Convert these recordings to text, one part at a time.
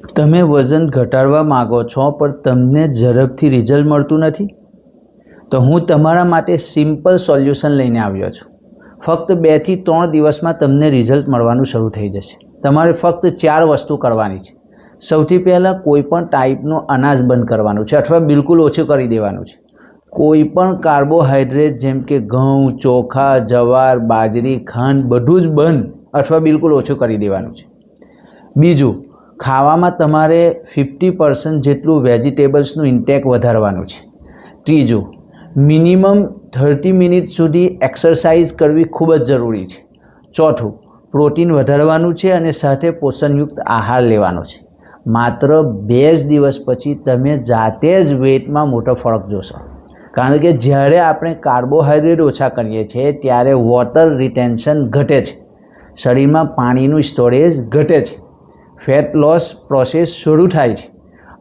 તમે વજન ઘટાડવા માગો છો પણ તમને ઝડપથી રિઝલ્ટ મળતું નથી, તો હું તમારા માટે સિમ્પલ સોલ્યુશન લઈને આવ્યો છું. ફક્ત 2 થી 3 દિવસમાં તમને રિઝલ્ટ મળવાનું શરૂ થઈ જશે. તમારે ફક્ત 4 વસ્તુ કરવાની છે. સૌથી પહેલાં કોઈપણ ટાઈપનું અનાજ બંધ કરવાનું છે અથવા બિલકુલ ઓછું કરી દેવાનું છે. કોઈપણ કાર્બોહાઈડ્રેટ જેમ કે ઘઉં, ચોખા, જવાર, બાજરી, ખાંડ બધું જ બંધ અથવા બિલકુલ ઓછું કરી દેવાનું છે. બીજું, ખાવામાં તમારે 50% જેટલું વેજીટેબલ્સનું ઇન્ટેક વધારવાનું છે. ત્રીજું, મિનિમમ 30 મિનિટ સુધી એક્સરસાઇઝ કરવી ખૂબ જ જરૂરી છે. ચોથું, પ્રોટીન વધારવાનું છે અને સાથે પોષણયુક્ત આહાર લેવાનો છે. માત્ર 2 જ દિવસ પછી તમે જાતે જ વેઇટમાં મોટો ફરક જોશો. કારણ કે જ્યારે આપણે કાર્બોહાઈડ્રેટ ઓછા કરીએ છીએ ત્યારે વોટર રિટેન્શન ઘટે છે, શરીરમાં પાણીનું સ્ટોરેજ ઘટે છે, ફેટ લોસ પ્રોસેસ શરૂ થાય છે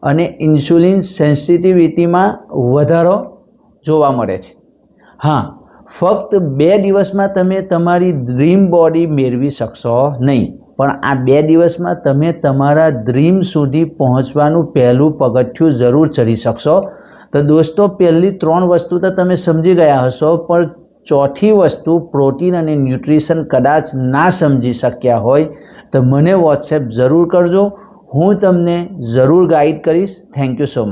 અને ઇન્સ્યુલિન સેન્સિટિવિટીમાં વધારો જોવા મળે છે. હા, ફક્ત 2 દિવસમાં તમે તમારી ડ્રીમ બોડી મેળવી શકશો નહીં, પણ આ 2 દિવસમાં તમે તમારા ડ્રીમ સુધી પહોંચવાનું પહેલું પગથિયું જરૂર ચડી શકશો. તો દોસ્તો, પહેલી 3 વસ્તુ તો તમે સમજી ગયા હશો, પણ ચોથી વસ્તુ પ્રોટીન અને ન્યુટ્રિશન કદાચ ના સમજી શક્યા હોય તો મને વોટ્સએપ જરૂર કરજો. હું તમને જરૂર ગાઈડ કરીશ. Thank you so much.